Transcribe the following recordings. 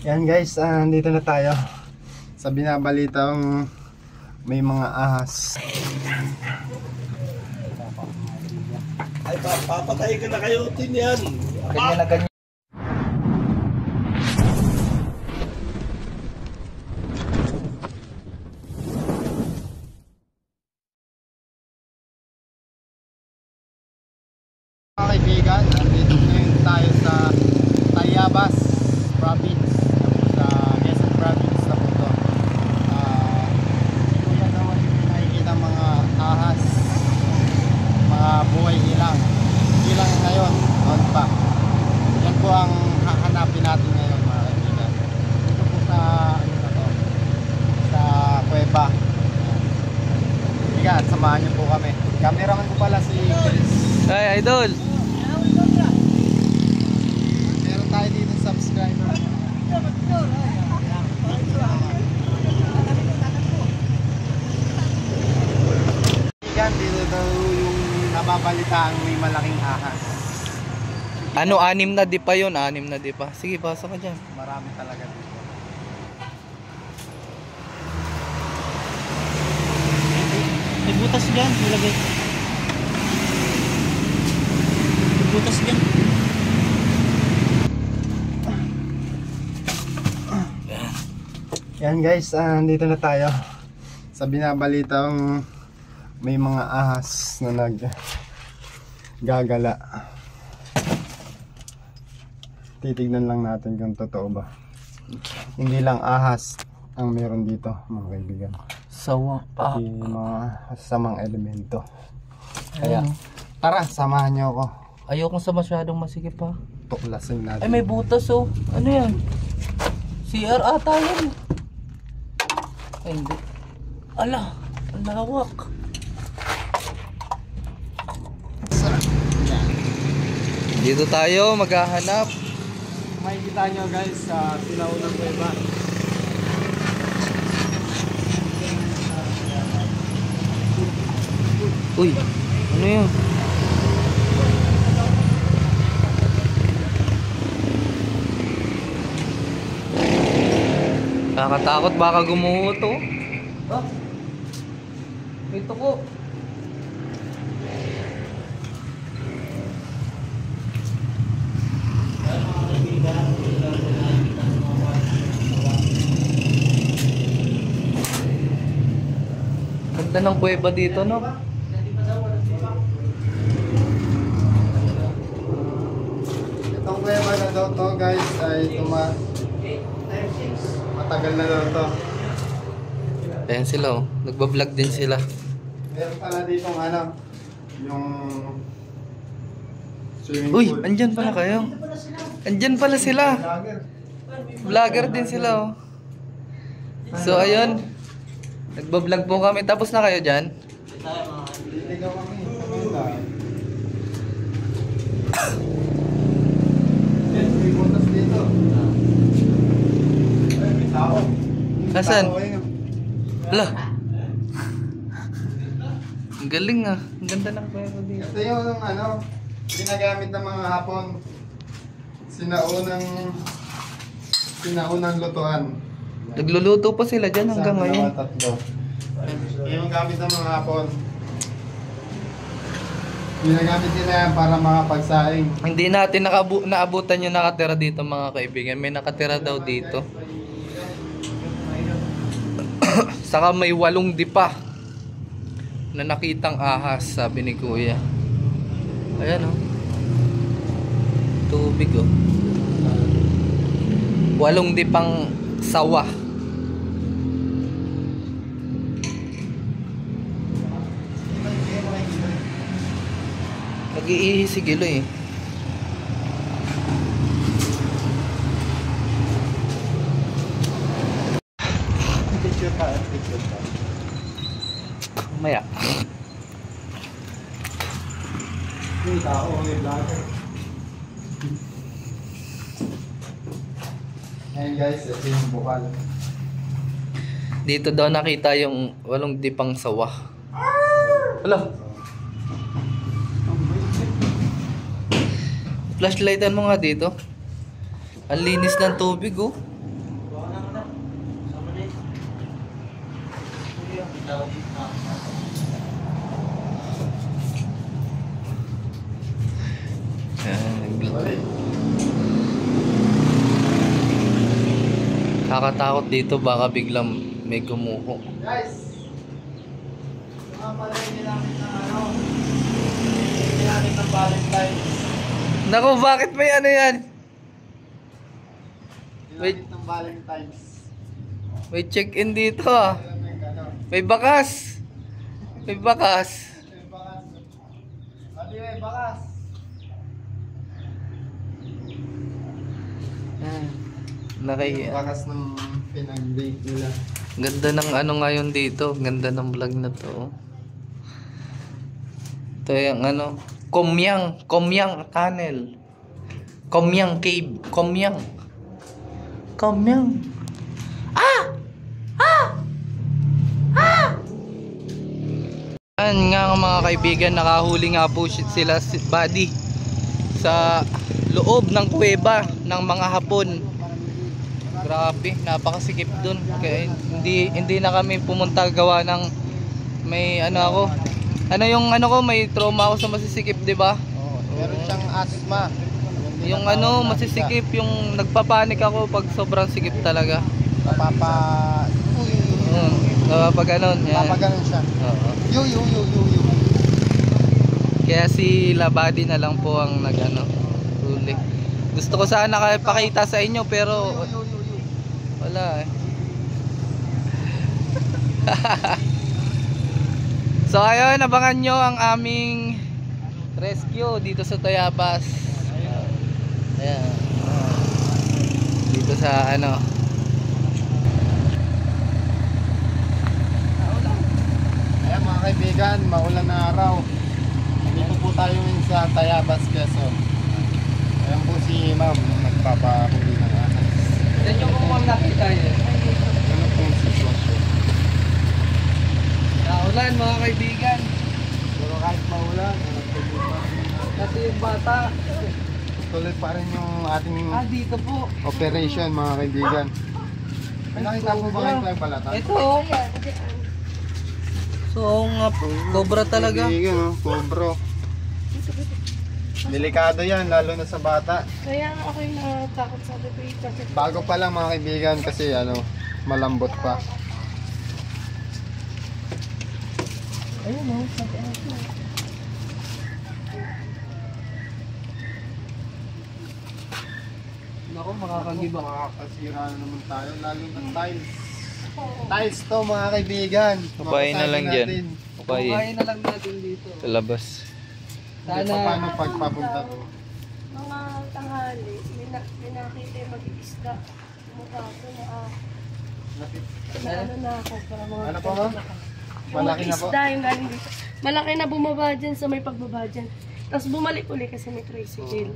Yan guys, nandito na tayo sa binabalitang may mga ahas. Ay, papatay ka na kayo, tin yan. Ganyan na ganyan. Mga kaibigan, nandito ngayon tayo sa Tayabas Province, sa Quezon Province na po ito. Kuya naman yung nakikita mga ahas, mga buhay ilang ngayon, noon pa. Yan po ang hahanapin natin ngayon mga kaibigan. Dito po sa ano na to, sa kuweba. Kaibigan, samahan niyo po kami. Cameraman ko pala si Chris. Ay, idol. Meron tayo dito subscriber. Yan, dito daw yung nababalitaan may malaking ahas. Ano, 6 na di pa yun? 6 na di pa. Sige, pasok ka dyan. Marami talaga dito. May butas dyan, nilagay. May butas dyan. Yan guys, nandito na tayo sa binabalitang may mga ahas na naggagala. Titignan lang natin kung totoo ba. Hindi lang ahas ang meron dito mga kaibigan, Sawa. pati mga samang elemento. Kaya tara, samahan niyo ako. Ayokong sa masyadong masikip pa. Tuklasin natin. Ay, may butas oh. Ano yan? CR ata yan. Ay, hindi. Ala, ang lawak. Dito tayo maghahanap. Makikita nyo guys sa sinaunang kuweba. Uy, ano yun? Nakakatakot, baka gumuho to. Ah, ito ko. Ganda ng kuweba dito, no? Itong kuweba na daw to guys ay matagal na daw to. Ayan sila, oh. Nagbablog din sila. Meron pala ditong ano, yung swimming Uy, pool. andyan pala kayo. Andyan pala sila. Lager. Vlogger din sila, oh. So, ayun. Nagbablog po kami. Tapos na kayo dyan? Liligaw kami. Yes, may butas dito. Ay, may tao. Nasaan? Tao, ayun. Ala. Ang galing, ah. Ang ganda ng kuweba dito. Ito yung ano, ginagamit ng mga Hapon. Sinaunang lutuan. Nagluluto pa sila dyan hanggang Isa, ngayon. dalawa, tatlo. Yung gamit ng mga Hapon. Ginagamit nila yan para makapagsaing. Hindi natin naabutan yung nakatira dito, mga kaibigan. May nakatira daw dito. Saka may 8 dipa na nakitang ahas, sabi ni Kuya. Ayan, oh. Tubig, oh. 8 dipang sawa. Nag-iihi si Gilo, eh. Picture pa. Maya. Yung tao, may vlogger. Ayan guys, ito yung bukal. Dito daw nakita yung 8 dipang sawa. Hala. Flashlightan mo nga dito. Ang linis ng tubig, oh. Kakatakot dito, baka biglang may gumuho. Guys, palengke namin ng ano, palengke namin ng Valentine's. Naku, bakit may ano yan? Wait. Ng Valentine's. May check-in dito ah. May bakas. May bakas. May bakas. Adi, may bakas. Nakay Bakas ng pinag-date nila. ganda ng ano ngayon dito. Ganda ng vlog na to. Ito yung ano. Komyang Tunnel. Komyang Cave. Komyang. Yan nga mga kaibigan, nakahuli nga po sila si Buddy sa loob ng kuweba ng mga Hapon. Grabe, napakasikip dun. Kaya hindi na kami pumunta gawa ng may ano ako. Ano yung ano ko, may trauma ako sa masisikip, 'di ba? Meron siyang asthma. Yung ano, masisikip, yung nagpapanik ako pag sobrang sikip talaga. Pag ganun, yan. Papaganon siya. Oo. Yu. Kaya si Labadi na lang po ang nag-ano, huli. Gusto ko sana pakita sa inyo pero wala eh. So ayun, abangan nyo ang aming rescue dito sa Tayabas. Ayan. Dito sa ano. Ayan mga kaibigan, maulan na araw. Dito po tayo ngayon sa Tayabas, Quezon. Ayan po si ma'am, nagpapahuli ng ahas. Yan yung kung nakita yun. Ano pong sitwasyon? Naulan mga kaibigan. Pero kahit maulan, Kasi yung bata. tuloy pa rin yung ating Dito po. operation mga kaibigan. Nakita po ba kayo tayo palatan? Ito. So nga po, cobra talaga. Kaibigan, oh, cobra. Delikado yan, lalo na sa bata. Kaya nga ako yung natakot sa debate kasi Bago pa lang mga kaibigan kasi ano, malambot pa. ayun o, sabi ako. Naku, makakagiba. Makakasira na naman tayo, lalo ng tiles. Tiles to mga kaibigan. Papayin na lang dyan. Natin. Kumain na lang natin dito. Sa labas. Sana. Paano pagpapunta to? Mga tanghali, may nakita yung mag-iisda. Mukha ko na ano na ako para mga Ano po ma'am? Malaki na po. isda yung galing dito. Malaki na bumaba dyan sa may pagbaba dyan. Tapos bumalik uli kasi may tricycle.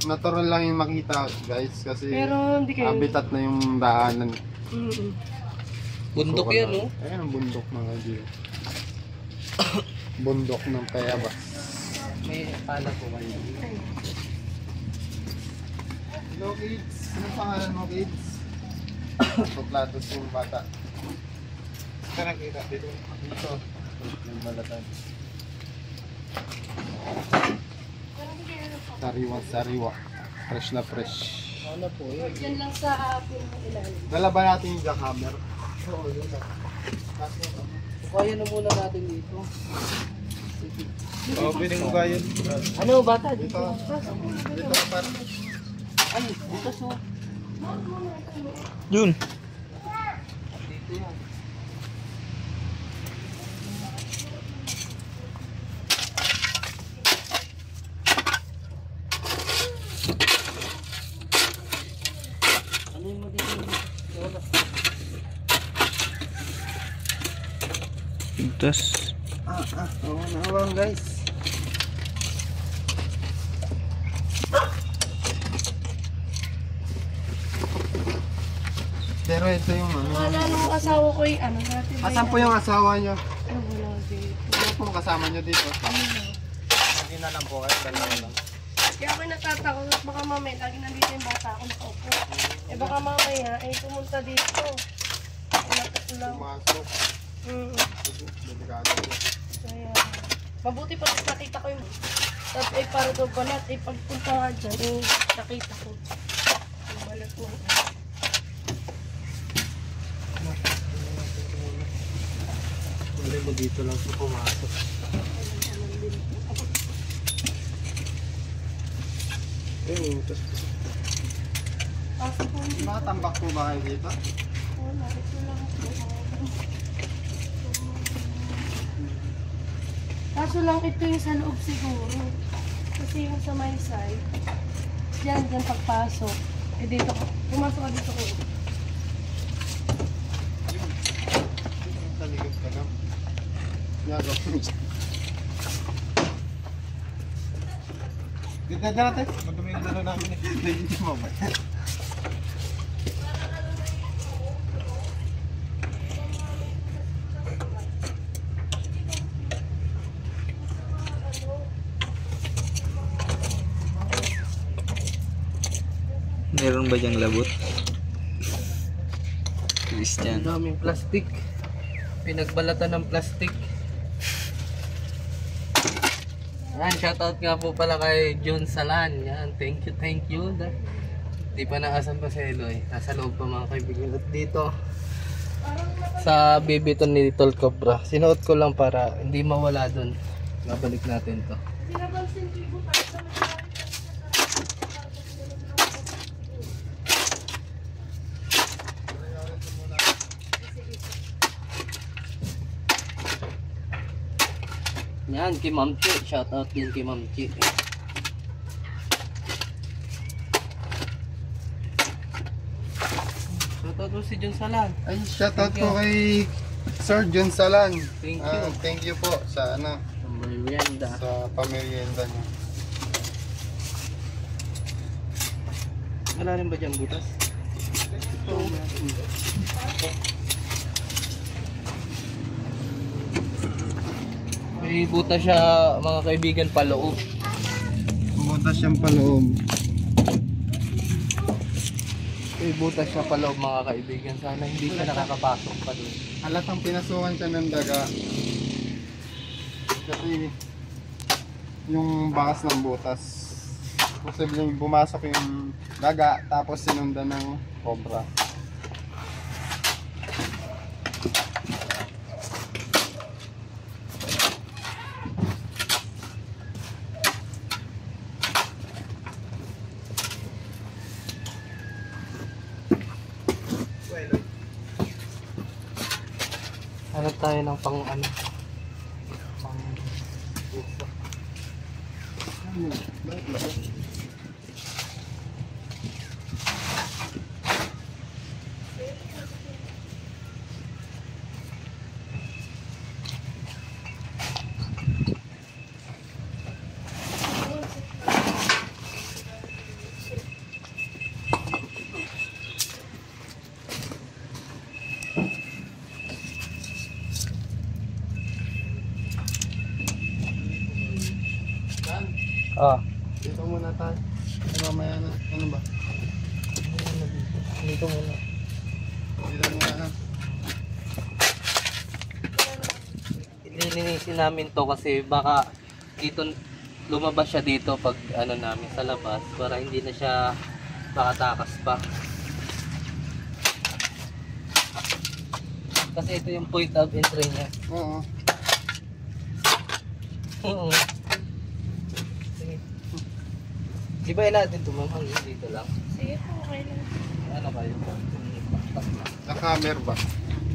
Natural lang yung makita guys kasi Pero hindi kayo. habitat na yung daanan. Bundok yan, no? Ayan ang bundok mga kaibigan. Bundok ng Tayabas. May pala po kayo. Hello kids, anong pangalan mo kids? Tuklatos yung bata. Saan nakita? Dito. Dito. Yung balatan. Sariwa. Fresh na fresh. Ano po yun? Yan lang sa akin ilalim. Dala ba natin yung jackhammer? Oo, yun lang. Kaya na muna natin dito. Oo, piling ko kayo. Ano, bata? Dito. Dito pa. Ay, butas mo. Yun. Dito yan. Ano yung mo dito? Wala. Butas. Oo, nawang guys. Pero ito yung ano. Wala nung asawa ko yung ano natin. Asan po yung asawa niyo? Ano wala dito. Ano pong kasama niyo dito? Lagi na lang po kayo, dalawa lang. Kaya ako natatakot at baka mamaya lagi nandito yung bata ako nakaupo. Eh baka mamaya ay pumunta dito. Nakot lang. Pumasok. Delikado po. Kaya mabuti pa rin nakita ko yung tapos ay para daw balat ay pagpunta nga dyan nakita ko yung balat mo. Wala mo dito lang sa pumasok. Pasok po. Nakatambak po ba kayo dito? Wala, ito lang po. Kaso lang ito yung sa loob siguro. Kasi yung sa my side, dyan pagpasok. Eh dito, pumasok ka dito ko. Sa likod ka lang. Nagawa ko dyan. Ganda natin. Madumi yung dalo namin. Hindi mo ba? Meron ba diyang labot? Christian. Ang daming plastic. Pinagbalatan ng plastic. Yan, shoutout nga po pala kay John Salan. Yan, thank you. Di pa naasan pa si Eloy. Nasa loob pa mga kaibigan. At dito, sa bibiton ni Little Cobra. Sinuot ko lang para hindi mawala dun. Babalik natin to. Yan, kay Ma'am Chi. Shoutout din kay Ma'am Chi. Shoutout mo si John Salan. Ay, shoutout po kay Sir John Salan. Thank you. Thank you po sa ano, Merienda. sa pamerienda niyo. Wala rin ba dyan butas? May butas siya mga kaibigan paloob. Butas siyang paloob. May butas siya paloob mga kaibigan. Sana hindi siya nakakapasok pa doon. Halatang pinasukan siya ng daga. Kasi yung bakas ng butas, posibleng bumasok yung daga tapos sinundan ng cobra. Hanap tayo ng pang ano? Pang puso. Ah, Dito muna tayo. Mamaya na. Ano ba? dito muna. Dito muna. Lilinisin namin to kasi baka dito lumabas siya dito pag ano namin sa labas para hindi na siya makatakas pa. Kasi ito yung point of entry niya. Oo. Oo. Sige. Di ba natin ito ma'am? Dito lang. Sige po, okay lang. Ano kayo? Nakamer ba?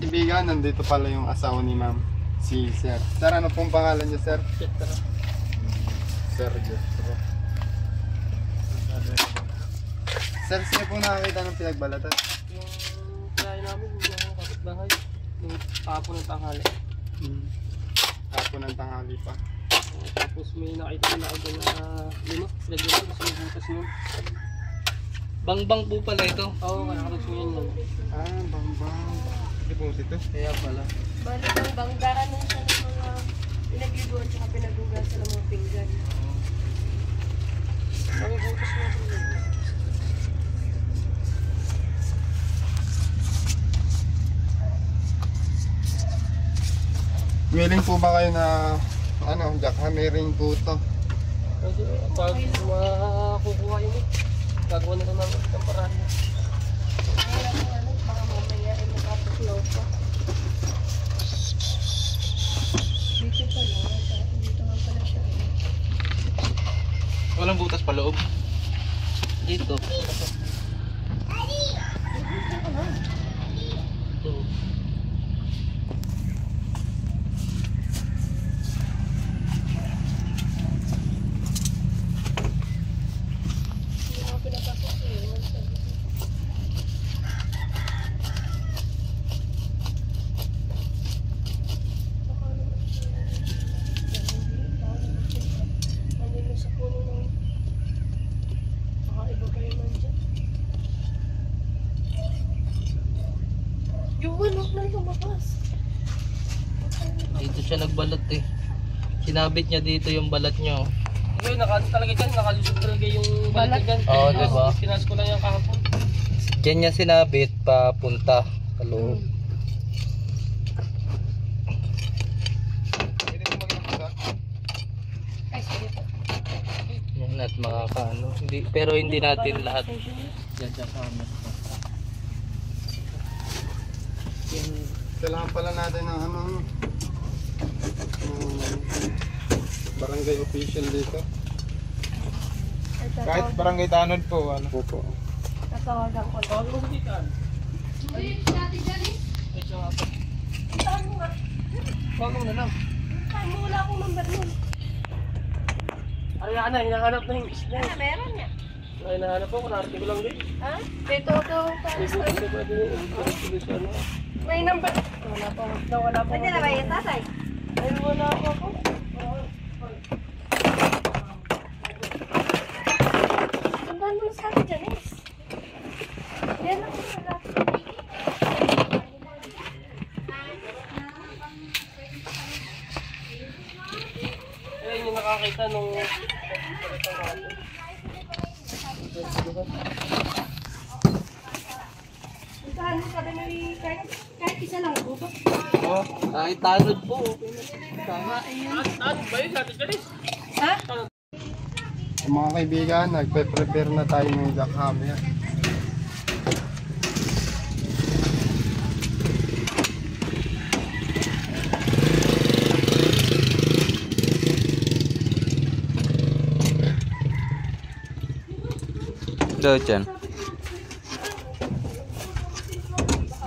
Ibigan, nandito pala yung asawa ni ma'am. Si Sir. Sir, ano pong pangalan niya, Sir? Sir Jetro. Sir, sino po nakakita ng pinagbalatan? Yung kaya namin yung kapitbahay. Yung papo ng tanghali. Tapo ng tanghali pa. Tapos may nakita na ako na lima. Lagyan ko sa butas nun. Bangbang po pala ito. Oo, nakarags mo yun lang. Ah, bang. Deposito. Kaya pala. Bali bang bangdaan nun siya ng mga pinagliguan tsaka pinagugasan ng mga pinggan. Ang butas mo ito. Willing po ba kayo na jackhammering po to? Pwede, pag makukuha yun gagawa na lang namin ng paraan. Kaya po ano, baka mamaya ay makapuklaw pa. Walang butas pa loob. Dito. Ito. Hindi ako pinapasok sa iyo. Nandun sa puno ng... Baka iba pa yun nandyan. Yung manok na lumabas. Dito siya nagbalat eh. Sinabit niya dito yung balat niya. Ngayon, talaga dyan, nakalusot talaga yung Balat? dyan. Oo, diba? Pinas ko lang yung kahapon. Diyan niya sinabit papunta sa loob. Pwede ko mag-inupusa. Ay, sige po. Yan at makakaano. Hindi, pero hindi natin lahat. Diyan sa amin. Kailangan pala natin ng ano, barangay official dito. Kahit barangay Tanod po, ano. Opo. Tatawagan ko. Tawag mo dito. Saan mo nga? Tawag mo na lang. Saan mo? Wala akong number nun. Ariana, hinahanap na yung isla. Meron niya. Ay, hinahanap ko, kunarti ko lang din. Ha? Dito ito. Hindi pwede yung May number. Wala pa. Wala pa. Pwede na ba yung tatay? Ay, wala pa po. Tandaan mo na sa akin, Janice. Yan ako sa lahat. Ayun yung nakakita nung... Saan mo sabi may kahit isa lang po ba? Oh, kahit Tanod po. Ano ba yun? Sabi ka rin. Ha? Mga kaibigan, nagpe-prepare na tayo ng jackhammer. Daw dyan.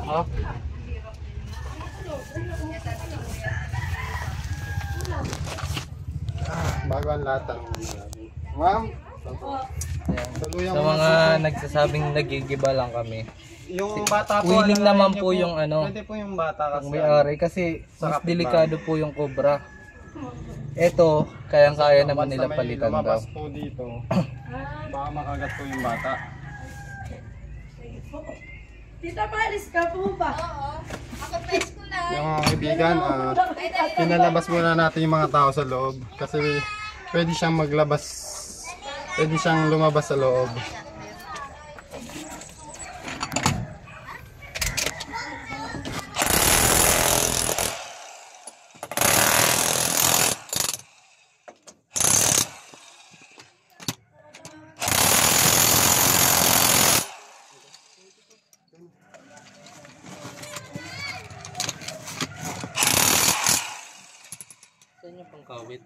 Oh. Bago ang latang. Ma'am, tuloy Sa mga nagsasabing nagigiba lang kami. yung bata po, Willing ano, naman niyo po yung ano, Pwede po yung bata kasi. Kung may-ari kasi Sa mas kapitbahay. delikado po yung cobra. Eto, kayang-kaya naman nila Basta may palitan daw. lumabas po dito. Baka makagat po yung bata. Tita, paalis ka po ba? Yung mga kaibigan, pinalabas muna natin yung mga tao sa loob kasi pwede siyang maglabas, pwede siyang lumabas sa loob. Saan yung pangkawit?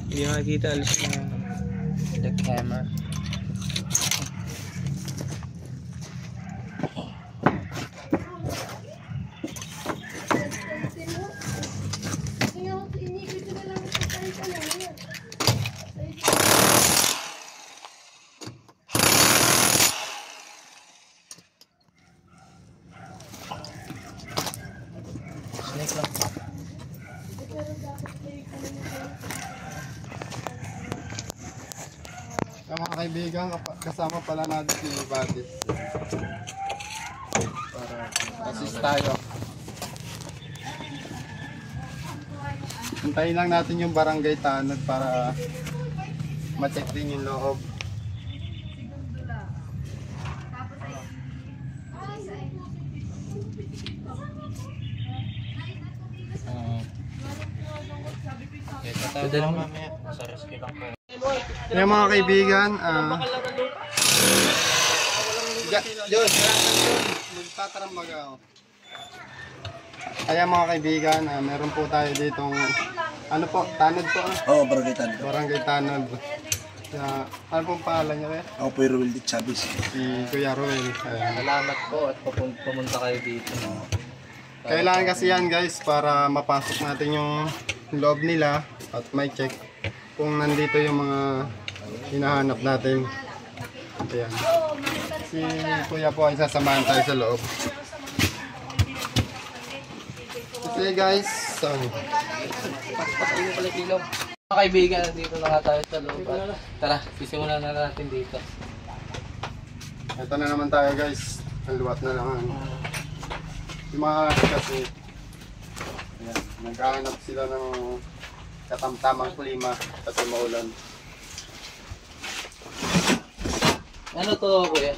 Hindi makikita, alis na. The camera. Snake lang. Yung mga kaibigan, kasama pala natin si Buddy. Para assist tayo. Hintayin lang natin yung barangay Tanod para ma-check din yung loob. Pwede naman. Yung mga kaibigan, Bakal lang ng lupa. Diyos, magtatarambag ako. Kaya mga kaibigan, meron po tayo ditong, ano po, Tanod po. Oo, barangay Tanod. Barangay Tanod. Ano pong pangalan niya kaya? Ako po yung Ruel de Chavez. Si Kuya Roel. Ayan. Salamat po at pumunta kayo dito. Kailangan kasi yan guys para mapasok natin yung loob nila at may check kung nandito yung mga hinahanap natin. Ayan. Si Kuya po ay sasamahan tayo sa loob. Okay guys, so Mga kaibigan, dito na nga tayo sa loob. Tara, sisimulan na natin dito. ito na naman tayo guys. Ang luwat na naman. Yung mga kasi ayan, naghahanap sila ng katamtamang klima kasi maulan. Ano to, kuya?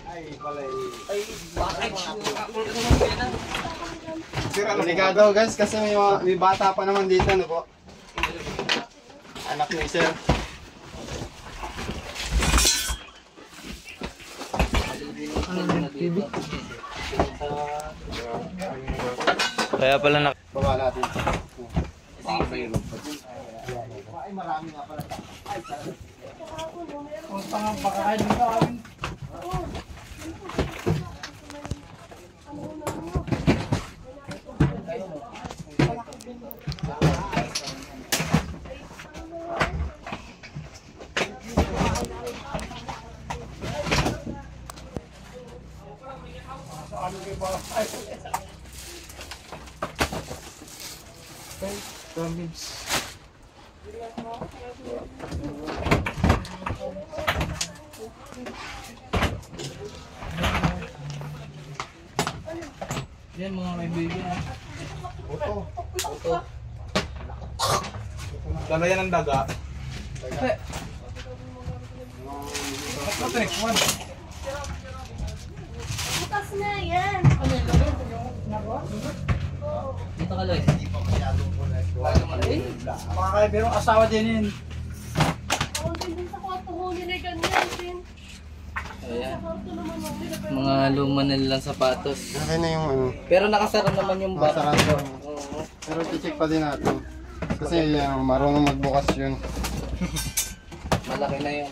Delikado guys kasi may bata pa naman dito, ano po? Anak ni sir. Kaya pala na... Baba natin. Ay, marami nga pala. Yan mga kaibigan. Oto. Ito. Dala yan ang daga. Bukas na yan. Dito ka, Loy. Mga kaibigan, asawa din yun. Ako din sa kwarto ko nila ganyan din. Ayan. Sa kwarto naman ako nila. Mga luma na nilang sapatos. Okay na yung ano. Pero nakasara naman yung bar. Masarado. Oo. Pero check pa din natin. Kasi marunong magbukas yun. Malaki na yun.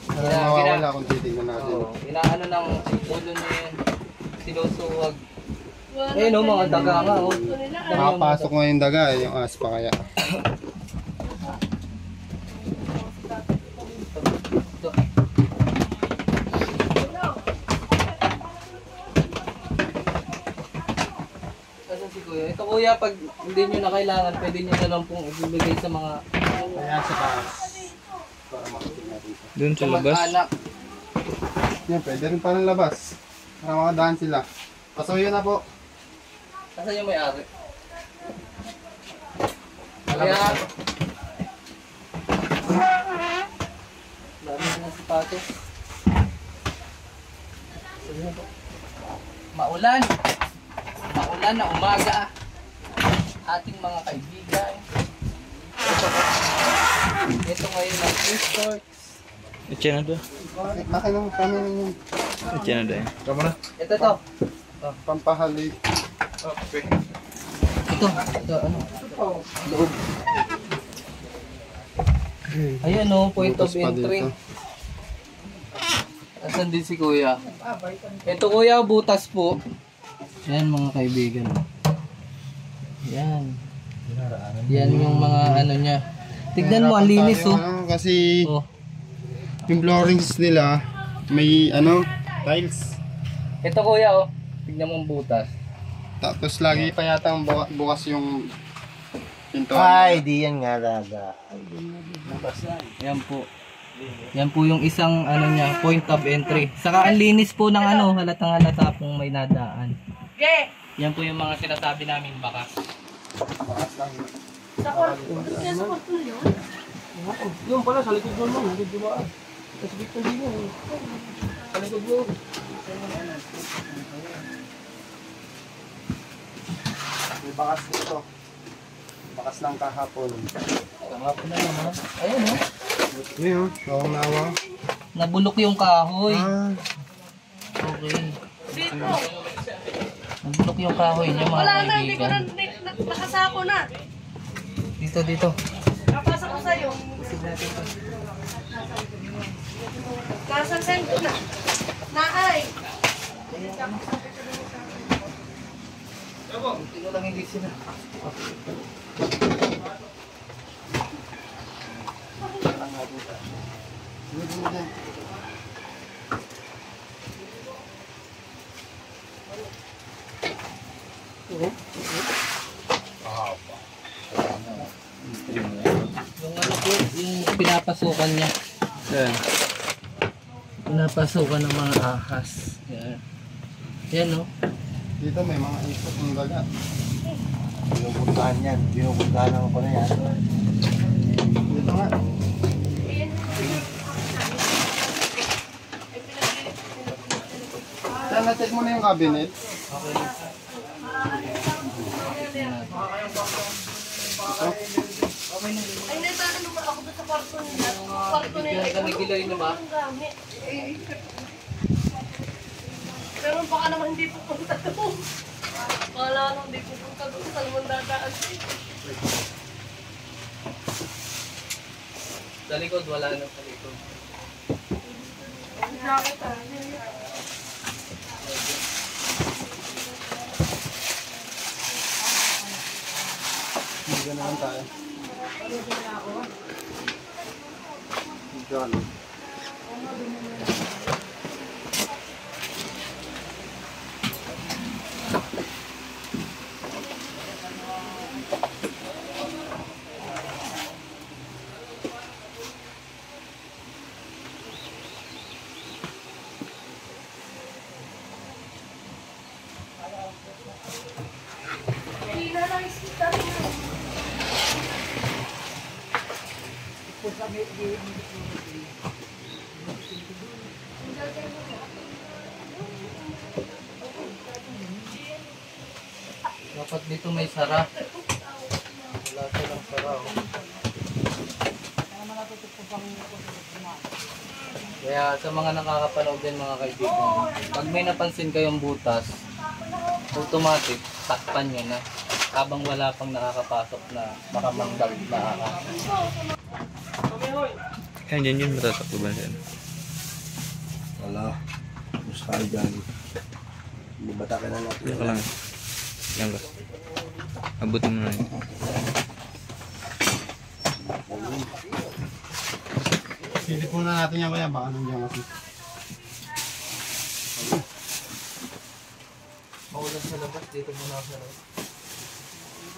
Pero mawawala kung titignan natin. Oo. Inaano ng ulo na yun. Sinusuwag. Eh no, mga daga nga. Oh. Makapasok nga yung daga, yung aspa kaya. Ito. Kasi si Kuya. Ito Kuya, pag hindi nyo na kailangan, pwede nyo na lang pong ibibigay sa mga Kaya sa taas. Para makikita natin. Doon sa labas. anak. Yan, pwede rin pa ng labas. Para makadaan sila. Pasuyo na po. Kasi yung may-ari. Kaya, dami na sapatos. Maulan. Maulan na umaga. Ating mga kaibigan. Ito ngayon ang esports. Ito na doon. Laki ng kami yun. Ito na doon. Tama na. Ito to. Pampahalik. Okay. Ito ano? Loob. Ayan o, point of Butas pa entry. dito. Asan din si Kuya? Ito Kuya, butas po. Yan mga kaibigan. Yan. Yan yung mga ano niya. Tignan mo, ang linis Tayo, oh. ano, kasi Oh. yung floorings nila may ano, tiles. Ito Kuya oh. Tignan mo ang butas. Tapos lagi pa yata bukas yung pintuan. Ay, di yan nga daga. Yan po. Yan po yung isang ano niya, point of entry. Saka ang linis po ng ano, halatang halata pong may nadaan. Yan po yung mga sinasabi namin bakas. Sa kwarto. Kaya sa kwarto yun. Yung pala, sa likod mo mo. Hindi ba? Sa likod mo. Sa likod mo. May bakas dito. Bakas ng kahapon. Tama po na naman. Ayun oh. Yun, awang na awang. Nabulok yung kahoy. Ah, Okay. Dito. Nabulok yung kahoy niya mga Wala na, hindi ko kaibigan. na, nakasako na. Dito. Kapasa ko sa'yo. Nasasend ko na. Naay. Hindi ko lang hindi sila. Yung ano po, yung pinapasukan niya. Yan. Pinapasukan ng mga ahas. Yan. Yan no? dito may mga ikot ng daga. Pinupuntahan yan. Pinupuntahan ako na yan. Dito nga. Saan na-check mo na yung cabinet? Okay. Ay, nagtano naman ako doon sa kwarto nila. Kwarto nila. Kaya ganigilay na ba? Ang gamit. Pero baka naman hindi pupunta doon. Wala nang hindi pupunta doon. Salmon dadaan. Sa likod, wala na sa likod. Bakit ah? Hindi naman tayo. Diyan. Hindi na lang isita. Dapat dito may sara. Wala silang sara. Oh. Kaya sa mga nakakapanood din mga kaibigan, pag may napansin kayong butas, automatic, takpan nyo na. Habang wala pang nakakapasok na makamangdag na ahas. Yan, yun. Matatakbo ba yan? Wala. Gusto tayo dyan. Hindi ba tayo na natin? Yan ka lang. Yan ka. Abutin mo na yun. Silip muna natin yan kaya baka nandiyan kasi. Maulan sa labas, dito muna ako sa labas.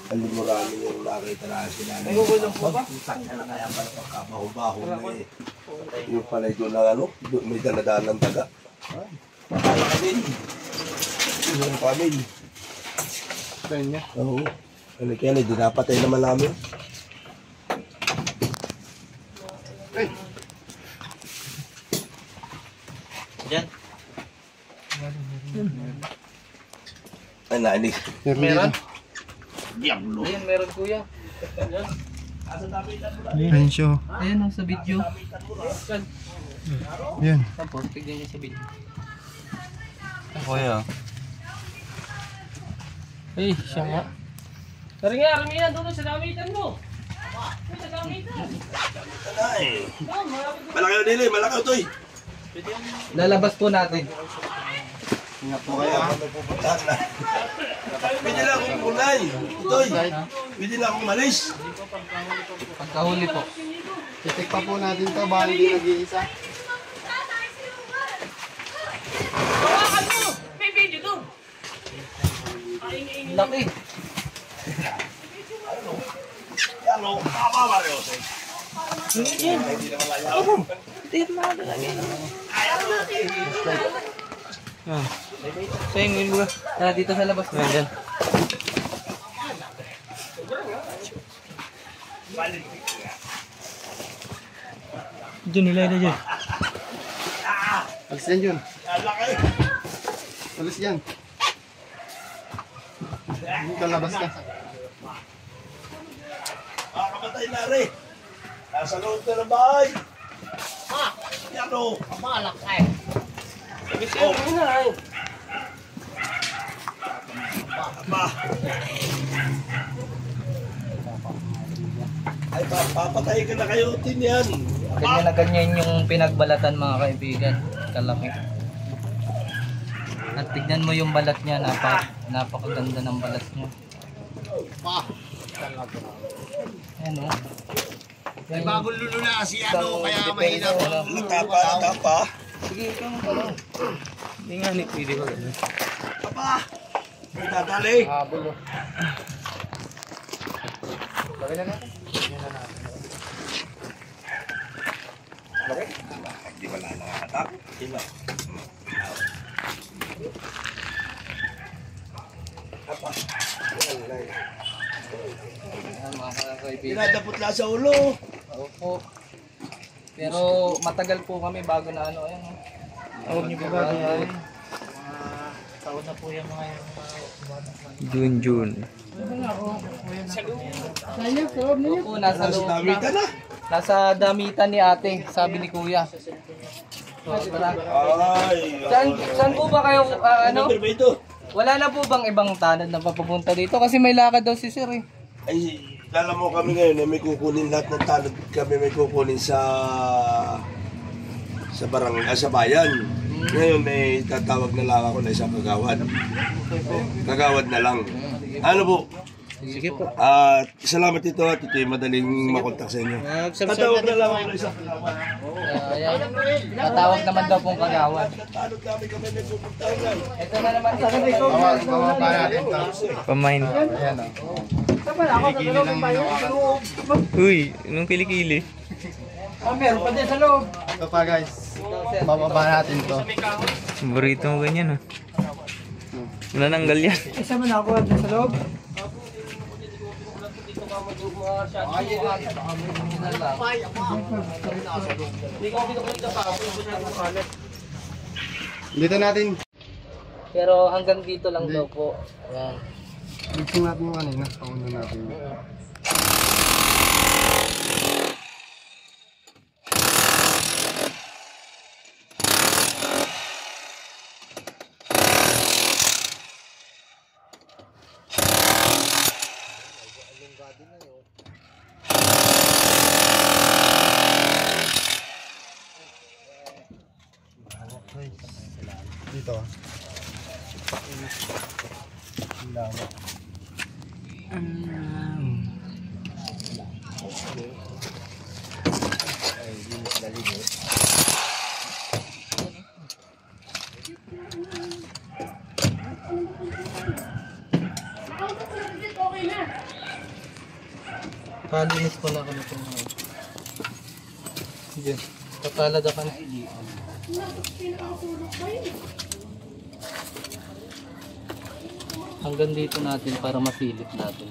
Hindi mo rami yung nakita na sila. May hugulang po ba? Takya na kaya pala pagkabaho-baho na eh. Yung pala ito na ano, may daladaan ng daga. Pakala ka din. Yung pamin. Tayo niya. Oo. Ano kaya, dinapatay naman namin. Diyan. Ay, nainig. Meron? Diablo. Ayun, meron kuya. Ayun siya. Ayun, sa video. Yan. Tapos, tignan niyo sa video. Kuya. Eh, siya nga. Rami yan doon sa gamitan mo. Sa gamitan. Ay. Malaki o dili, malaki o toy. Lalabas po natin. Ingat po kayo ha. Pupuntahan na. Pwede lang akong kulay. Toy. Pwede lang akong malis. Pagkahuli po. Titik pa po natin to baka hindi nag-iisa. Hawakan mo! May video doon. Laki. Ano, papa Mario. Sayang yun ba? Tara dito sa labas. Ayan. Diyan nila na dyan. Alis yan yun. Alis yan. Hindi ka labas ka. Kapatay na rin. Nasa loob ka ng bahay. ano? Kasi yun na ay. Aba. Ay, papatay ka na kayo din yan. Ganyan na ganyan yung pinagbalatan mga kaibigan. Kalaki. At tignan mo yung balat niya, napakaganda ng balat niya. Ayan o. May bagong lulula si ano, kaya mahina po. Tapa. Sige, ikaw mo pala. Hindi nga ni pwede ba ganun? Aba. May dadali. Habol o. Hindi ba nakakatak? Iba. Apa. Ayan mga kaibigan. Pinadapot lang sa ulo. Opo. Pero matagal po kami bago na ano. Ayan o. Huwag niyo po ba yan? June. Opo, nasa loob Dami ka na. na. Nasa damitan ni ate, sabi ni kuya. So, tara. Ay. Saan po ba kayo, ano? Ano ba ito? Wala na po bang ibang tanod na papupunta dito? Kasi may lakad daw si sir eh. Ay, alam mo kami ngayon, may kukunin lahat ng talent kami may kukunin sa sa bayan. Ngayon may tatawag na lang ako na isang kagawad. Kagawad na lang. Ano po? Sige po. Salamat ito at ito'y madaling makontak sa inyo. Tatawag na lang ako na isang kagawad. Ayan. Tatawag naman daw pong kagawad. Talent kami kami may pupuntahan lang. Ito na naman isa na dito. Bababa natin to. Pamain. Ayan o. Kilikili lang yung Uy, anong kilikili? Meron pa din sa loob. Ito pa guys. Bababa natin to. Burrito mo ganyan ah. Nananggal yan. Isa man ako at sa loob. Dito natin. Pero hanggang dito lang daw po. Ayan. Bigsin natin yung kanina. Pauna natin. Dito. Kalinis ko na kami itong mga. Sige. Kakalada ka na. Hanggang dito natin para masilip natin.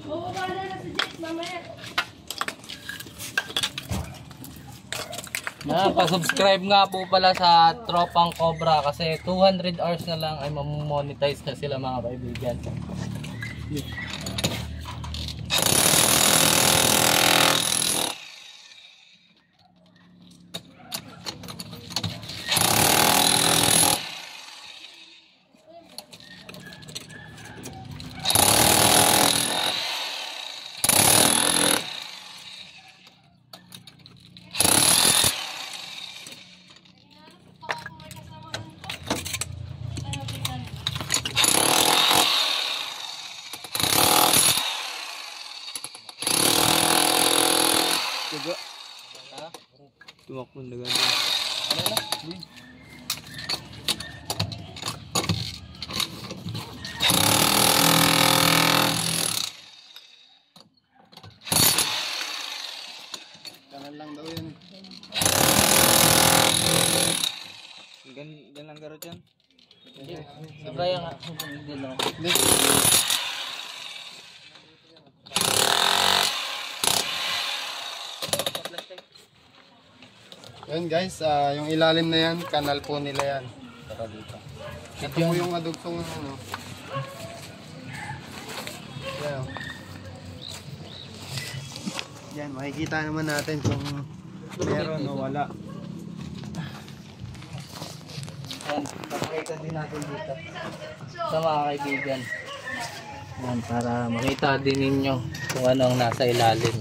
Pa-subscribe nga po pala sa Tropang Cobra kasi 200 hours na lang ay mamonetize na sila mga kaibigan. Tumakbo ng dagan. Tagal lang daw yun. Gan lang garot yan. Kaya nga. Hindi lang. Yun guys, yung ilalim na yan, kanal po nila yan. Tara dito. Ito po yung adugsong ano. Yan. Yan, makikita naman natin kung meron o wala. Yan, papakita din natin dito sa mga kaibigan. Yan, para makita din ninyo kung ano ang nasa ilalim.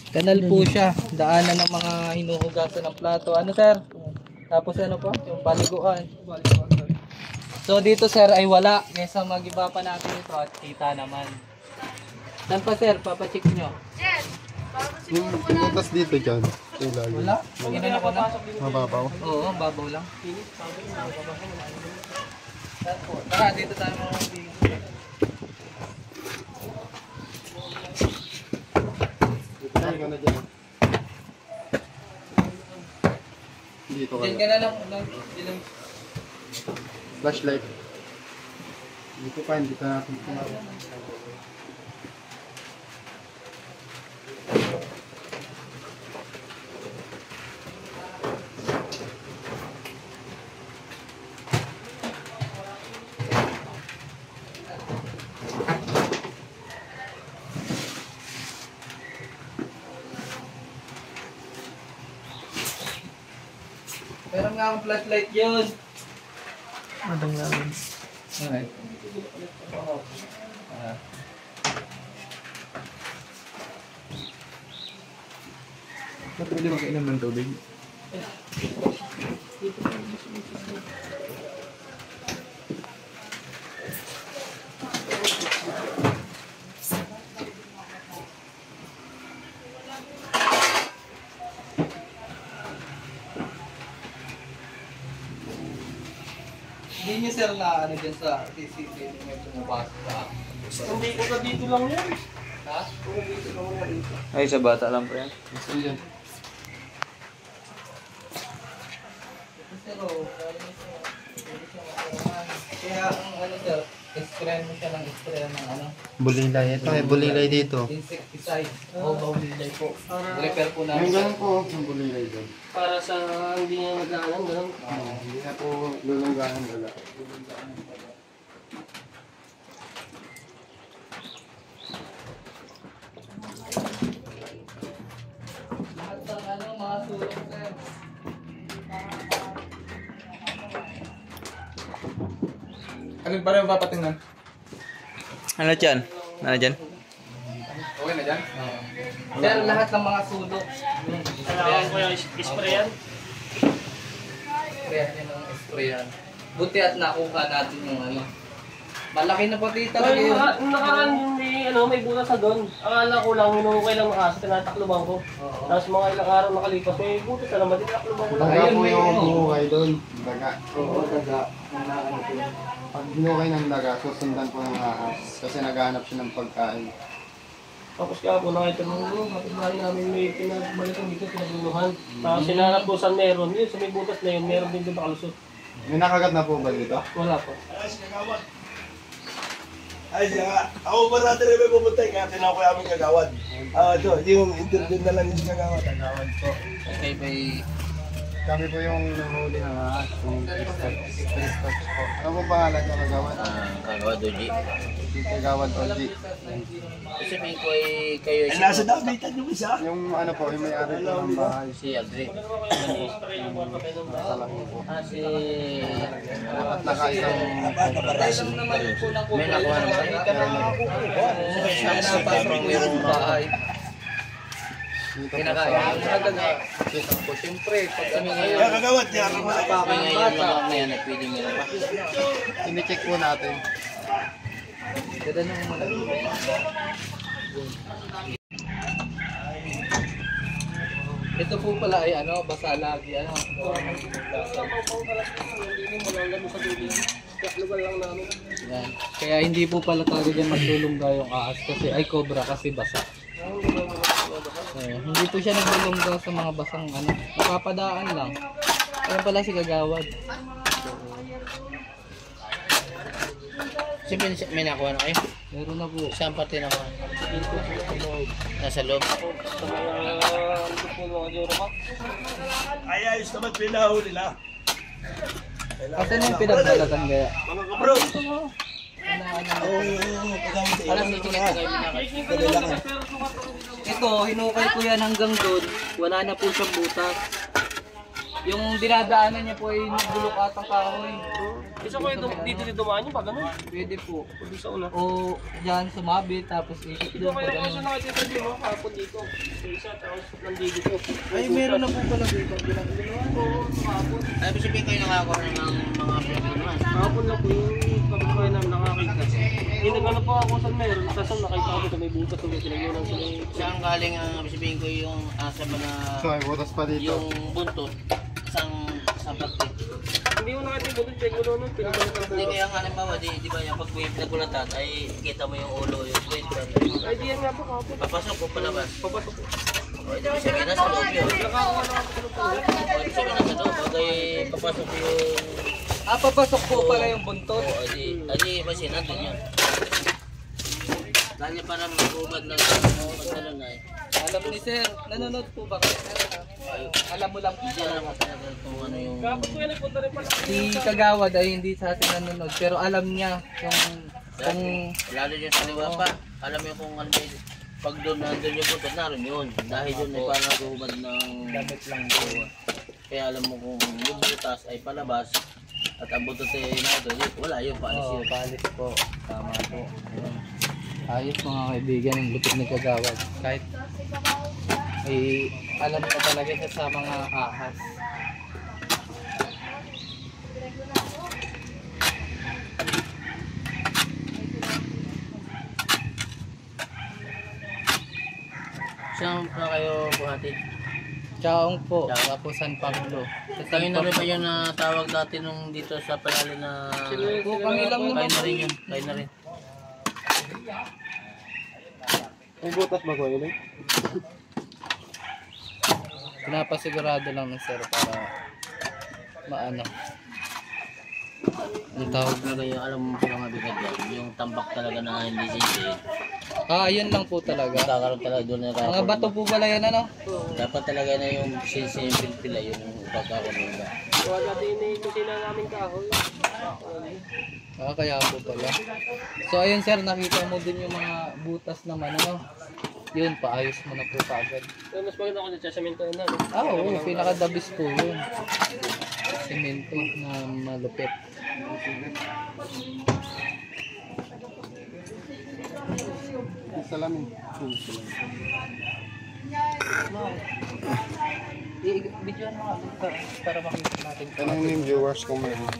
Kanal po siya, daanan ng mga hinuhugasan ng plato. Ano sir? Tapos ano po? Yung paliguan. So dito sir ay wala. Kesa mag-iba pa natin ito at kita naman. Saan pa sir? Papacheck nyo. Yung butas dito dyan. Wala? Ginano ko na? Mababaw. Oo, ang babaw lang. Tara, dito tayo mga kaibigan. Tayo ka na dyan. Dito ka Diyan na. ka na lang. Ilang Flashlight. Dito pa, hindi ka natin kumawa. meron nga akong flashlight yun. Madang namin. Okay. Ba't pwede makainom ng tubig? Hindi niyo sir na ano dyan sa CCTV may pumapasok sa Hindi ko ka dito lang yan. ha? Ay, sa bata lang po yan. Sir, oh, kaya ang ano sir, spray mo siya ng spray ng ano, Bulilay. Ito may bulilay dito. insecticide. O bawilay po. Repair po namin. Yung ganun po, yung bulilay dyan. Para sa hindi niya magdaanan, gano'n. Hindi na po lulunggahan wala. Lahat ng ano, mga sulok sir. Alin pa rin papatingnan? Ano dyan? Ano dyan? Okay na dyan? Sir, lahat ng mga sulok. Kailangan ko yung isprayan. Sprayan din ng sprayan. Buti at nakuha natin yung ano. Malaki na pati talaga Ay, yun. nung nakaraan hindi, may butas na doon. Akala ko lang, hinukay lang ng aso, tinatakluban ko. Oo. Tapos mga ilang araw nakalipas, may butas na naman, tinatakluban ko lang. Daga Ayun, po may yung ano. buhukay doon. Daga. Oo, daga. Ano po yun? Pag hinukay ng daga, susundan po ng ahas. Kasi naghahanap siya ng pagkain. Tapos kaya po nakita mo, kapitbahay namin may pinagbalikan dito, pinagbuluhan. Tapos sinanap po saan meron, yun sa may butas na yun, meron din doon nakalusot. May nakagat na po ba dito? Wala po. Ay, siya. Ako ba natin rin may pupunta kaya tinawag ko yung aming kagawad. Ito, yung interview na lang yung kagawad. Kagawad po. Okay, may... Kami po yung nahuli ng ahas. Yung Christos po. Ano po pangalan ng kagawad? Kagawad Doji. Si Kagawad Oji. Sabihin ko ay kayo Ay, nasa dapitan yung isa. Yung ano po, yung may-ari po ng bahay. si Aldrin. Nasa lang po. Si... At nakaisang Alam naman po ng kubo. May nakuha naman. Napasok mo yung bahay. dito po Kinakain sa yung mga daga. Kita po, siyempre, pag ano Kaya ngayon, kagawad niya. napakang Ngayon bata. mga ngayon ay pwede mo na pa. Sine-check po natin. Ganda nung mga ito po pala ay ano, basa lagi ano. Yan. Kaya hindi po pala talaga dyan maglulungga yung ahas kasi ay cobra kasi basa. Hindi po siya naglulungga sa mga basang ano, napapadaan lang. Ayan pala si Kagawad. Siyempre may nakuha na kayo. Meron na po. Saan parte nakuha? Nasa loob. Ay, ayos naman pinahuli nila. Kasi na yung pinagbalatan kaya. Mga kabro. Alam dito na kayo Ito, hinukay ko yan hanggang doon. Wala na po siyang butas. Yung dinadaanan niya po ay nagbulok atang kahoy. Isa ko dito din dumaan yung pag ano. Pwede po. Pwede sa una. O dyan sumabit tapos ikot Dito doon kayo pag kaso ano. nakikita din mo kapon dito. Isa tapos nandito dito. Ay meron na po pala dito. Ay, ibig sabihin kayo nakakuha ng mga pinaguluhan. Kapon na po yung kapitbahay namin nakakita. Hindi nagano po ako sa meron. Tapos nakita ko sa may butas ng pinaguluhan sa may... Saan galing ang ibig sabihin ko yung asa ba na So, may butas pa dito. yung buntot sa pagkit. Hindi mo nakita yung butas pinaguluhan nun. Pinaguluhan Hindi ko. kaya nga halimbawa, di ba yung pag may pinagulatan ay kita mo yung ulo, yung kwento. Ay di yan nga po kapon. Papasok ko palabas. Papasok po. O, ibig sabihin nasa loob yun. Nakakuha na ako sa loob. O, ibig sabihin nasa loob. Bagay papasok yung... Papasok po pala yung buntot. O, adi masin, nandun yun. Dahil parang mag-ubad lang magdalo na eh. Alam ni sir, nanonood po ba kayo? Alam mo lang po Hindi alam mo talaga kung ano yung... Kapon ko yan nagpunta rin pala. si Kagawad ay hindi sa atin nanonood pero alam niya kung Lalo yung sa liwa pa. Alam mo kung ano yung... Pag doon nandun yung buntot, naroon yun. Dahil doon ay parang nag-ubad ng... damit lang po. Kaya alam mo kung yung butas ay palabas at ang buntot ay nandun, wala yun, paalis Oo, yun. paalis po. Tama po. Ayun. Ayos mga kaibigan ng lupit ni Kagawad. Kahit ay alam ko talaga siya sa mga ahas. Saan pa kayo buhati? Chaong po, Chaong. tapos San Pablo. Sa San Kayo na rin Pablo. ba yun na tawag dati nung dito sa Palali na... Po, kami lang Kayo naman. na rin yun, kayo na rin. May butas ba ko yun? Pinapasigurado lang ng sir para maano. Ang tawag. Talaga yung alam mo sila mabigat yan, yung tambak talaga na hindi sisi. Ayun lang po talaga. Magkakaroon talaga doon na Mga bato po pala yan ano? Dapat talaga na yung sisi yung pilpila, yung pagkakaroon nila. Wala din eh kusina namin kahoy. Kaya po pala. So ayun sir, nakita mo din yung mga butas naman ano. Yun, paayos mo na po kaagad. So, mas maganda ko dito sa semento na. Oo, pinakadabis po yun. Semento na malupit. Salamin. I-video mo para makita natin. Tanong yung viewers kung meron.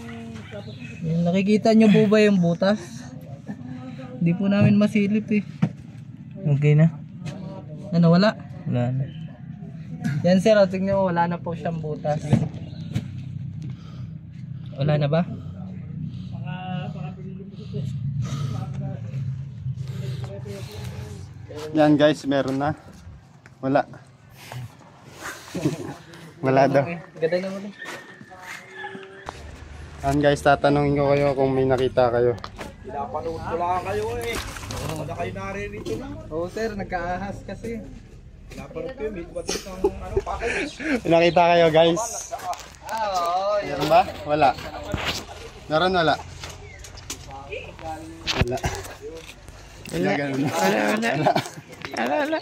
Nakikita nyo po ba yung butas? Hindi po namin masilip eh. Okay na? Ano, wala? Wala na. Yan sir, tingnan mo, wala na po siyang butas. Wala na ba? Yan guys, meron na. Wala. Wala daw. Ganda naman eh. Yan guys, tatanungin ko kayo kung may nakita kayo. Pinapanood ko lang kayo eh. Wala kayo naririto na. Oo sir, nagkaahas kasi. Pinapanood ko yun. May dumating ng ano, package. May nakita kayo guys. Oo, Meron ba? Wala. Meron wala? Wala. Wala. Wala.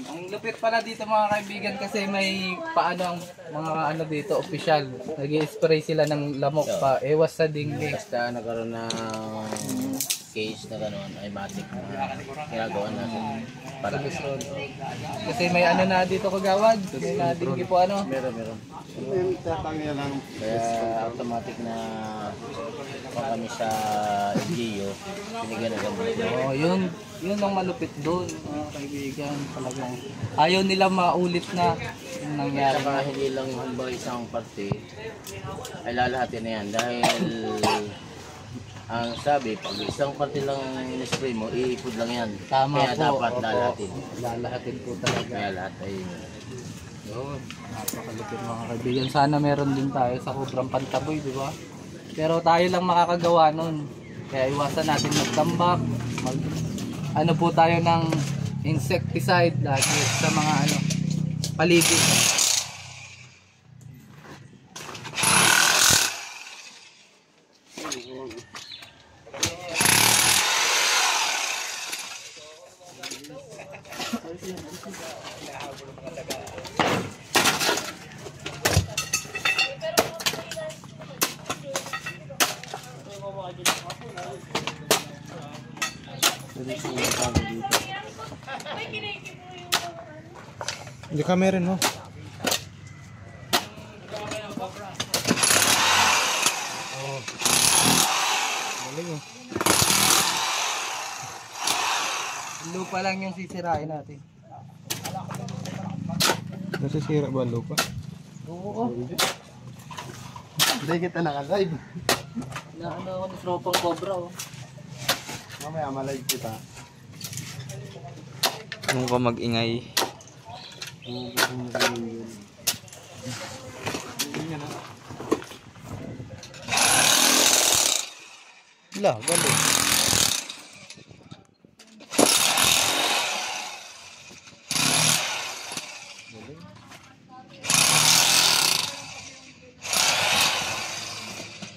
Ang lupit pala dito mga kaibigan kasi may paano ang mga ano dito official. Nag-i-spray sila ng lamok pa ewas sa dingding. Basta nagkaroon ng case na gano'n, ay matik na ginagawa natin para Solusyon. Kasi may ano na dito kagawad. May nadinggi po ano. meron. Yung tatangya lang. Kaya automatic na pa kami sa LGU, binigyan na gamot. Oh, yun ang malupit doon mga kaibigan. Talagang ayaw nila maulit na yung nangyari. Saka hindi lang yung isang parte, ay lalahatin na yan dahil ang sabi, pag isang parte lang in-spray mo, iipod lang yan. Tama Kaya po. dapat Opo. lalahatin. Lalahatin po talaga. Kaya lahat ay Yun, napakalupit mga kaibigan. Sana meron din tayo sa Kubrang Pantaboy, di ba? Pero tayo lang makakagawa nun. Kaya iwasan natin magtambak. Ano po tayo ng insecticide lagi sa mga ano paligid. Hindi ka meron, no? Lupa lang yung sisirain natin. Nasisira ba ang lupa? Oo. Hindi kita naka-live. Naano ako ni tropang cobra oh. Mamaya malive kita. Kung ka mag-ingay. Wala, galing.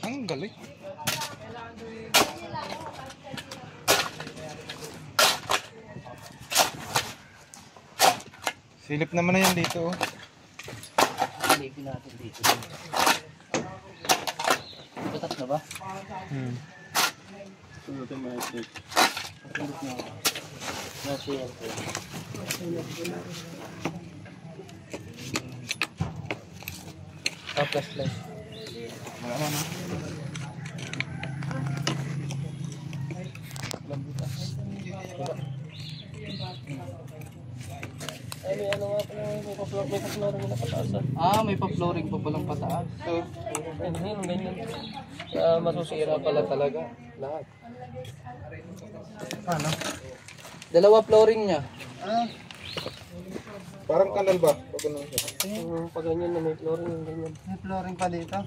Ang galing. Silip naman na yan dito. Oh. Silipin natin dito. Batas na ba? Ito ma-check. Patulog na ako. Nasa yan po. Tapos lang. Wala man, no? Ay, may ano nga pala, may pa-flooring na pataasan. Ah, may pa-flooring pa palang pataas. So, Ganyan, ganyan. Masusira pala talaga. Lahat. Ano? Dalawa flooring niya. Parang kanal ba? Pag ganun siya. Pag ganyan na may flooring, yung ganyan. May flooring pa dito.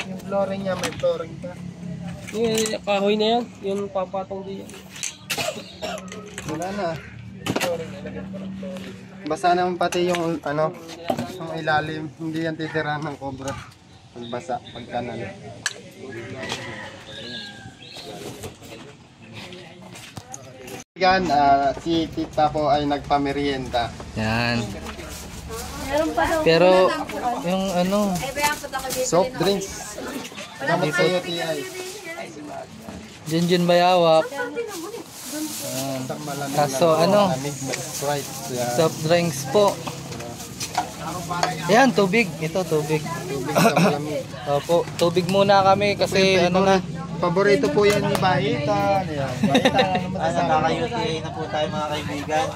Yung flooring niya may flooring pa. Yung kahoy na yan, yung papatong diyan. Wala na. Basa naman pati yung ano, yung ilalim. Hindi yan titirahan ng cobra. Pagbasa, pagkanal. Yan, si Tita po ay nagpamerienda. Yan. Meron pa daw. Pero, yung ano, Soft drinks. Gamot sa UTI. Junjun Bayawak. Isang malamig Kaso, na ano? malamig na Sprite. Yan. Soft drinks po. Ayan, tubig. Ito, tubig. Tubig sa malamig. Opo, tubig muna kami kasi ano na. Paborito po yan ni Baita. Yan. Baita, ano masasabi? Naka-UTA na po tayo mga kaibigan.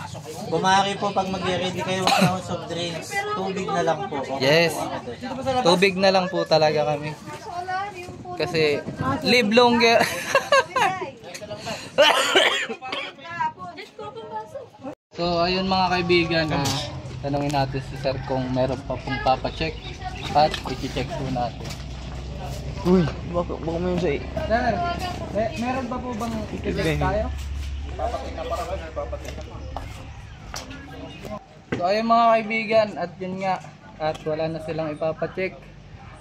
Bumaki po pag mag-ready kayo wag na akong soft drinks. Tubig na lang po. Yes. Tubig na lang po talaga kami. Kasi live longer. So ayun mga kaibigan, tanungin natin si Sir kung meron pa pong papacheck at i-check po natin. Uy, baka mo yun sa Sir, meron pa po bang i-check tayo? So ayun mga kaibigan, at yun nga, at wala na silang ipapacheck.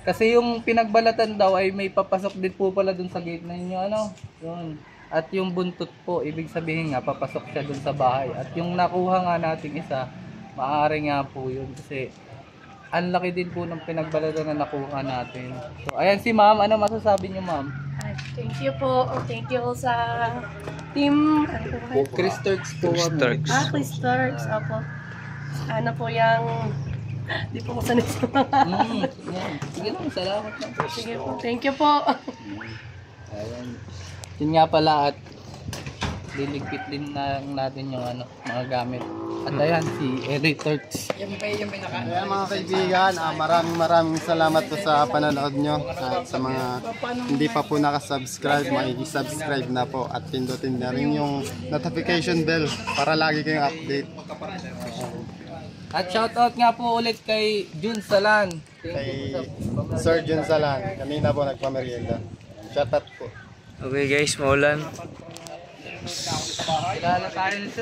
Kasi yung pinagbalatan daw ay may papasok din po pala dun sa gate na inyo, ano? Yun. At yung buntot po, ibig sabihin nga, papasok siya dun sa bahay. At yung nakuha nga nating isa, maaari nga po yun. Kasi, ang laki din po ng pinagbalatan na nakuha natin. So, ayan si ma'am. Ano masasabi niyo, ma'am? Thank you po. Thank you sa team. Ano po kayo? Chris Turks po. Turks. Chris Turks. Opo. Ano po yung... Di po ko sanay sa mga... Yan. Sige lang, salamat lang. Sige po. Thank you po. Ayan. Yun nga pala at liligpit din na natin yung ano, mga gamit. At ayan, si Eric Turks. Kaya mga kaibigan, maraming salamat po sa panonood nyo. At sa mga hindi pa po nakasubscribe, makikisubscribe na po. At pindutin na rin yung notification bell para lagi kayong update. At shoutout nga po ulit kay Jun Salan. Kay Sir Jun Salan, kanina po nagpamerienda. Shoutout po. Okay guys, maulan. Kilala tayo ni Sir.